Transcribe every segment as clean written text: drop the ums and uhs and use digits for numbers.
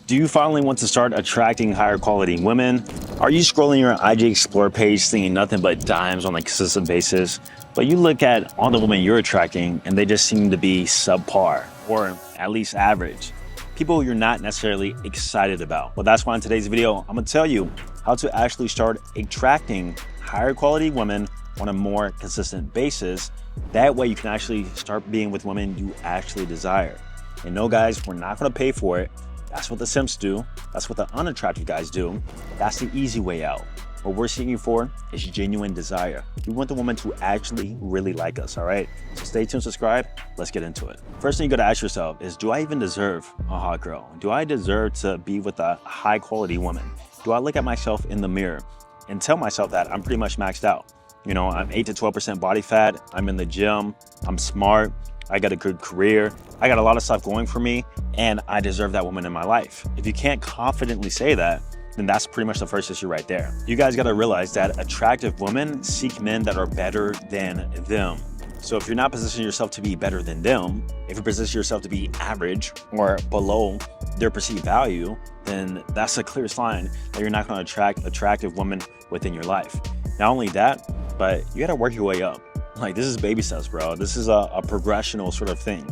Do you finally want to start attracting higher quality women? Are you scrolling your IG Explore page seeing nothing but dimes on a consistent basis, but you look at all the women you're attracting and they just seem to be subpar or at least average? People you're not necessarily excited about. Well, that's why in today's video, I'm gonna tell you how to actually start attracting higher quality women on a more consistent basis. That way you can actually start being with women you actually desire. And no guys, we're not gonna pay for it. That's what the simps do. That's what the unattractive guys do. That's the easy way out. What we're seeking for is genuine desire. We want the woman to actually really like us, all right? So stay tuned, subscribe, let's get into it. First thing you gotta ask yourself is, do I even deserve a hot girl? Do I deserve to be with a high quality woman? Do I look at myself in the mirror and tell myself that I'm pretty much maxed out? You know, I'm 8 to 12% body fat, I'm in the gym, I'm smart, I got a good career, I got a lot of stuff going for me, and I deserve that woman in my life. If you can't confidently say that, then that's pretty much the first issue right there. You guys gotta realize that attractive women seek men that are better than them. So if you're not positioning yourself to be better than them, if you position yourself to be average or below their perceived value, then that's a clear sign that you're not gonna attract attractive women within your life. Not only that, but you gotta work your way up. Like, this is baby steps, bro. This is a progressional sort of thing.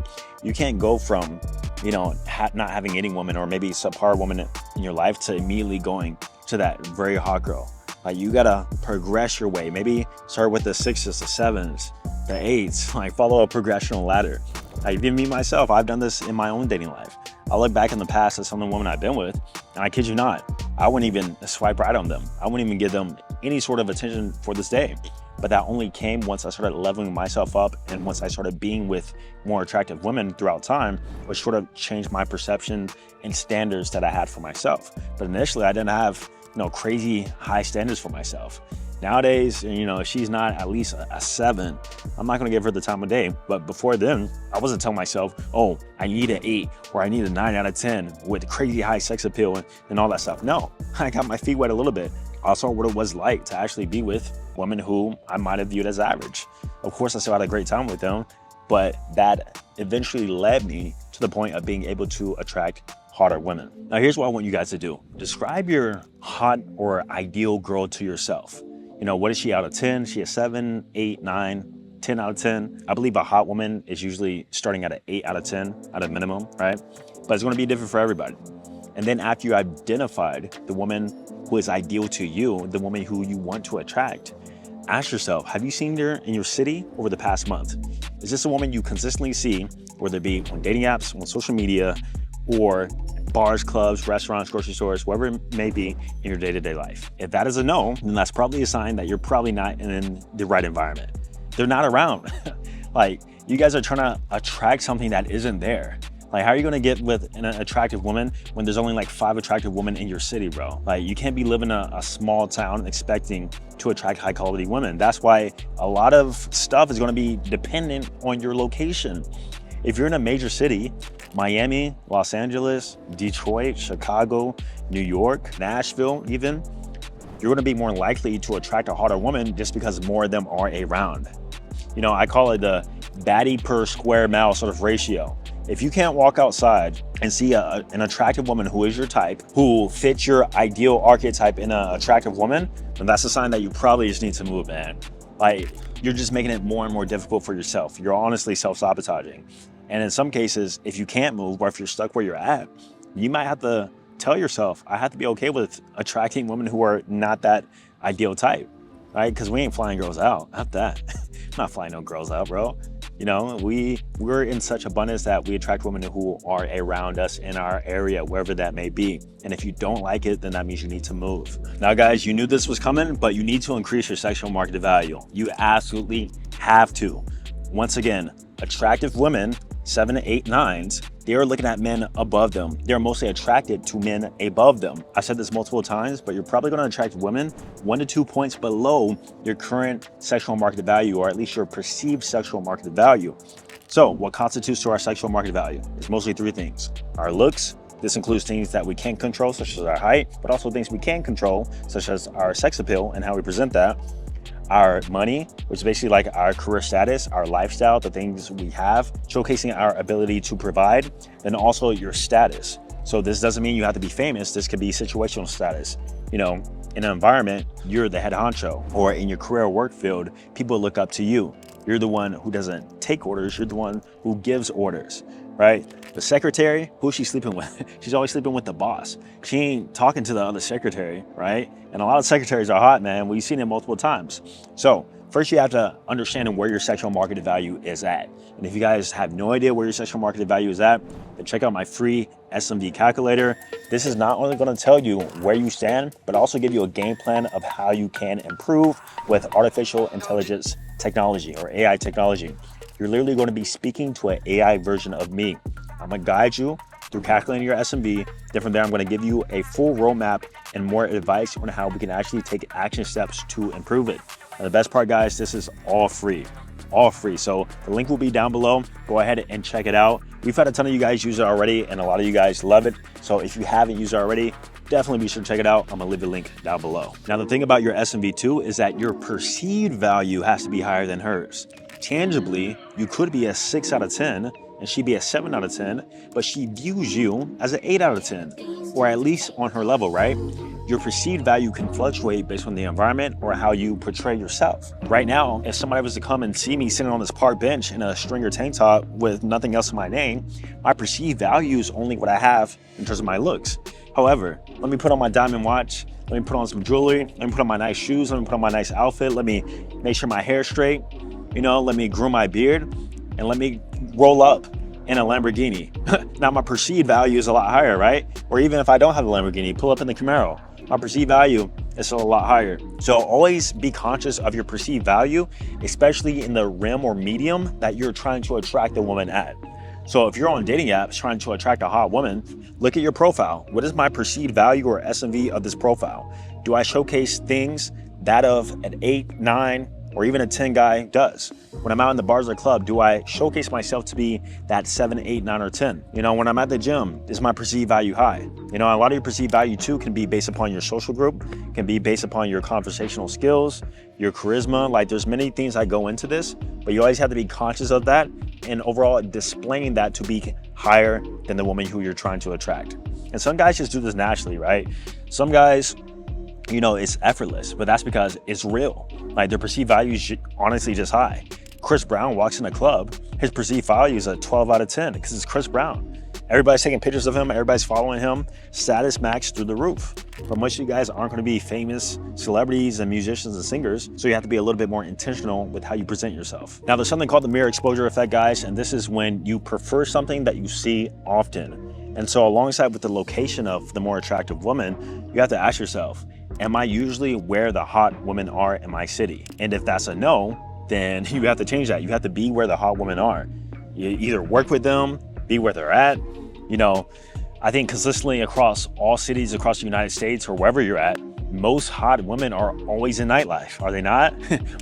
You can't go from, you know, not having any woman or maybe subpar woman in your life to immediately going to that very hot girl. Like, you gotta progress your way. Maybe start with the 6s, the 7s, the 8s, like follow a progressional ladder. Like, even me, myself, I've done this in my own dating life. I look back in the past at some of the women I've been with, and I kid you not, I wouldn't even swipe right on them. I wouldn't even give them any sort of attention for this day. But that only came once I started leveling myself up and once I started being with more attractive women throughout time, which sort of changed my perception and standards that I had for myself. But initially I didn't have, you know, crazy high standards for myself. Nowadays, you know, if she's not at least a 7, I'm not gonna give her the time of day. But before then, I wasn't telling myself, oh, I need an 8 or I need a 9 out of 10 with crazy high sex appeal and all that stuff. No, I got my feet wet a little bit. I saw what it was like to actually be with women who I might have viewed as average. Of course, I still had a great time with them, but that eventually led me to the point of being able to attract hotter women. Now, here's what I want you guys to do. Describe your hot or ideal girl to yourself. You know, what is she out of 10? Is she a 7, 8, 9, 10 out of 10? I believe a hot woman is usually starting at an 8 out of 10 at a minimum, right? But it's gonna be different for everybody. And then after you identified the woman who is ideal to you, the woman who you want to attract, ask yourself, have you seen her in your city over the past month? Is this a woman you consistently see, whether it be on dating apps, on social media, or bars, clubs, restaurants, grocery stores, wherever it may be in your day-to-day life? If that is a no, then that's probably a sign that you're probably not in the right environment. They're not around. Like, you guys are trying to attract something that isn't there. Like, how are you gonna get with an attractive woman when there's only like 5 attractive women in your city, bro? Like, you can't be living in a small town expecting to attract high quality women. That's why a lot of stuff is gonna be dependent on your location. If you're in a major city, Miami, Los Angeles, Detroit, Chicago, New York, Nashville even, you're gonna be more likely to attract a hotter woman just because more of them are around. You know, I call it the baddie per square mile sort of ratio. If you can't walk outside and see an attractive woman who is your type, who fits your ideal archetype in an attractive woman, then that's a sign that you probably just need to move, man. Like, you're just making it more and more difficult for yourself. You're honestly self-sabotaging. And in some cases, if you can't move or if you're stuck where you're at, you might have to tell yourself, I have to be okay with attracting women who are not that ideal type, right? Because we ain't flying girls out, not that. I'm not flying no girls out, bro. You know, we're in such abundance that we attract women who are around us in our area, wherever that may be. And if you don't like it, then that means you need to move. Now, guys, you knew this was coming, but you need to increase your sexual market value. You absolutely have to. Once again, attractive women, 7 to 8, 9s, they are looking at men above them. They're mostly attracted to men above them. I've said this multiple times, but you're probably gonna attract women 1 to 2 points below your current sexual market value, or at least your perceived sexual market value. So what constitutes to our sexual market value? It's mostly 3 things. Our looks, this includes things that we can't control, such as our height, but also things we can control, such as our sex appeal and how we present that. Our money, which is basically like our career status, our lifestyle, the things we have, showcasing our ability to provide, and also your status. So this doesn't mean you have to be famous. This could be situational status. You know, in an environment, you're the head honcho, or in your career or work field, people look up to you. You're the one who doesn't take orders. You're the one who gives orders, right? The secretary, who's she sleeping with? She's always sleeping with the boss. She ain't talking to the other secretary, right? And a lot of secretaries are hot, man. We've seen it multiple times. So first you have to understand where your sexual market value is at. And if you guys have no idea where your sexual market value is at, then check out my free SMV Calculator. This is not only going to tell you where you stand, but also give you a game plan of how you can improve with artificial intelligence technology or AI technology. You're literally going to be speaking to an AI version of me. I'm going to guide you through calculating your SMV. Then from there, I'm going to give you a full roadmap and more advice on how we can actually take action steps to improve it. And the best part, guys, this is all free. All free. So the link will be down below. Go ahead and check it out. We've had a ton of you guys use it already, and a lot of you guys love it. So if you haven't used it already, definitely be sure to check it out. I'm gonna leave the link down below. Now, the thing about your SMV2 is that your perceived value has to be higher than hers. Tangibly, you could be a 6 out of 10 and she'd be a 7 out of 10, but she views you as an 8 out of 10, or at least on her level, right? Your perceived value can fluctuate based on the environment or how you portray yourself. Right now, if somebody was to come and see me sitting on this park bench in a stringer tank top with nothing else in my name, my perceived value is only what I have in terms of my looks. However, let me put on my diamond watch, let me put on some jewelry, let me put on my nice shoes, let me put on my nice outfit, let me make sure my hair's straight, you know, let me groom my beard, and let me roll up in a Lamborghini. Now my perceived value is a lot higher, right? Or even if I don't have a Lamborghini, pull up in the Camaro, my perceived value is a lot higher. So always be conscious of your perceived value, especially in the realm or medium that you're trying to attract a woman at. So if you're on dating apps trying to attract a hot woman, look at your profile. What is my perceived value or SMV of this profile? Do I showcase things that of an 8, 9, or even a 10 guy does? When I'm out in the bars or club, do I showcase myself to be that 7, 8, 9, or 10? You know, when I'm at the gym, is my perceived value high? You know, a lot of your perceived value too can be based upon your social group, can be based upon your conversational skills, your charisma. Like there's many things that go into this, but you always have to be conscious of that and overall displaying that to be higher than the woman who you're trying to attract. And some guys just do this naturally, right? Some guys, you know, it's effortless, but that's because it's real. Like their perceived value is honestly just high. Chris Brown walks in a club, his perceived value is a 12 out of 10 because it's Chris Brown. Everybody's taking pictures of him, everybody's following him, status max through the roof. But most of you guys aren't going to be famous celebrities and musicians and singers, so you have to be a little bit more intentional with how you present yourself. Now there's something called the mirror exposure effect, guys, and this is when you prefer something that you see often. And so alongside with the location of the more attractive woman, you have to ask yourself, am I usually where the hot women are in my city? And if that's a no, then you have to change that. You have to be where the hot women are. You either work with them, be where they're at. You know, I think consistently across all cities across the United States or wherever you're at, most hot women are always in nightlife, are they not?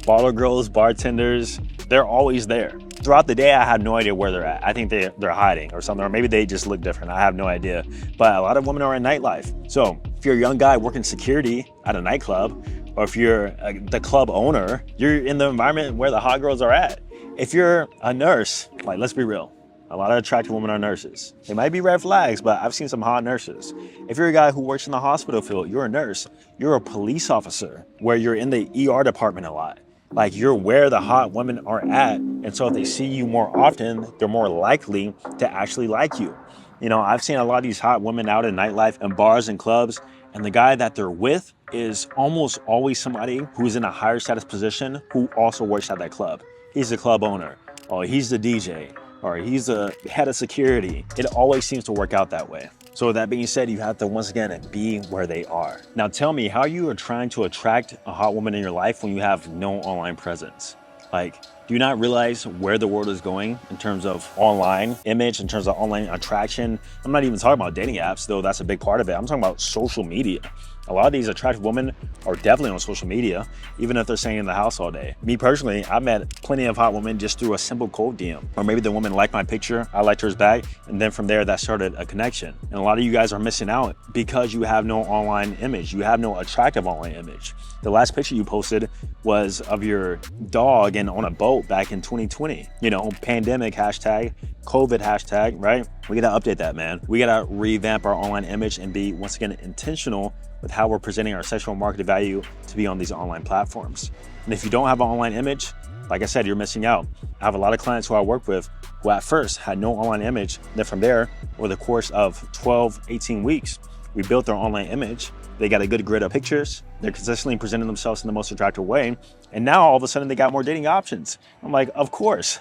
Baller girls, bartenders, they're always there. Throughout the day, I have no idea where they're at. I think they're hiding or something, or maybe they just look different. I have no idea. But a lot of women are in nightlife. So if you're a young guy working security at a nightclub, or if you're the club owner, you're in the environment where the hot girls are at. If you're a nurse, like let's be real, a lot of attractive women are nurses. They might be red flags, but I've seen some hot nurses. If you're a guy who works in the hospital field, you're a nurse. You're a police officer where you're in the ER department a lot. Like you're where the hot women are at. And so if they see you more often, they're more likely to actually like you. You know, I've seen a lot of these hot women out in nightlife and bars and clubs, and the guy that they're with is almost always somebody who's in a higher status position who also works at that club. He's the club owner, or he's the DJ, or he's the head of security. It always seems to work out that way. So with that being said, you have to once again be where they are. Now tell me how you are trying to attract a hot woman in your life when you have no online presence. Like, do you not realize where the world is going in terms of online image, in terms of online attraction? I'm not even talking about dating apps, though that's a big part of it. I'm talking about social media. A lot of these attractive women are definitely on social media, even if they're staying in the house all day. Me personally, I met plenty of hot women just through a simple cold DM. Or maybe the woman liked my picture, I liked hers back, and then from there that started a connection. And a lot of you guys are missing out because you have no online image. You have no attractive online image. The last picture you posted was of your dog and on a boat vote back in 2020, you know, pandemic hashtag, COVID hashtag, right? We gotta update that, man. We gotta revamp our online image and be, once again, intentional with how we're presenting our sexual market value to be on these online platforms. And if you don't have an online image, like I said, you're missing out. I have a lot of clients who I work with who at first had no online image. Then from there, over the course of 12, 18 weeks, we built their online image. They got a good grid of pictures. They're consistently presenting themselves in the most attractive way. And now all of a sudden they got more dating options. I'm like, of course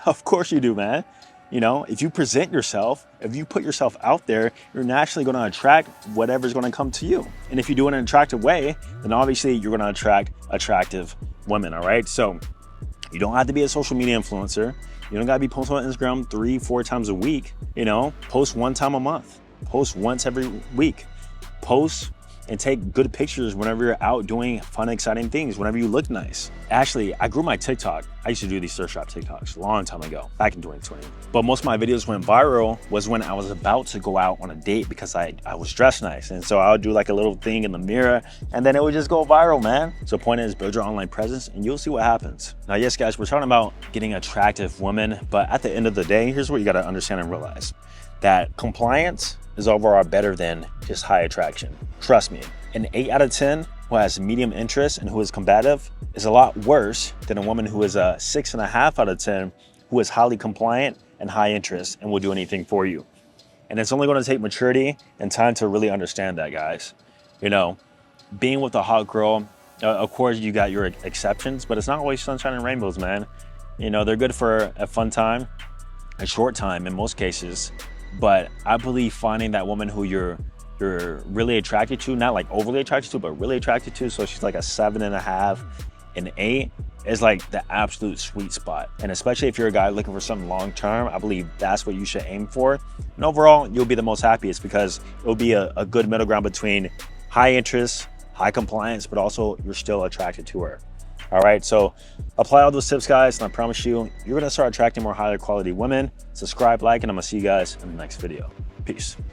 you do, man. You know, if you present yourself, if you put yourself out there, you're naturally going to attract whatever's going to come to you. And if you do it in an attractive way, then obviously you're going to attract attractive women. All right. So you don't have to be a social media influencer. You don't got to be posting on Instagram 3-4 times a week. You know, post one time a month, post once every week, post and take good pictures whenever you're out doing fun, exciting things, whenever you look nice. Actually, I grew my TikTok. I used to do these thirst trap TikToks a long time ago, back in 2020. But most of my videos went viral was when I was about to go out on a date because I was dressed nice. And so I would do like a little thing in the mirror and then it would just go viral, man. So the point is, build your online presence and you'll see what happens. Now, yes, guys, we're talking about getting attractive women, but at the end of the day, here's what you gotta understand and realize. That compliance is overall better than just high attraction. Trust me, an 8 out of 10 who has medium interest and who is combative is a lot worse than a woman who is a 6.5 out of 10 who is highly compliant and high interest and will do anything for you. And it's only gonna take maturity and time to really understand that, guys. You know, being with a hot girl, of course you got your exceptions, but it's not always sunshine and rainbows, man. You know, they're good for a fun time, a short time in most cases. But I believe finding that woman who you're really attracted to, not like overly attracted to, but really attracted to, so she's like a 7.5, an 8, is like the absolute sweet spot. And especially if you're a guy looking for something long-term, I believe that's what you should aim for. And overall, you'll be the most happiest because it'll be a good middle ground between high interest, high compliance, but also you're still attracted to her. All right, so apply all those tips, guys, and I promise you, you're gonna start attracting more higher quality women. Subscribe, like, and I'm gonna see you guys in the next video. Peace.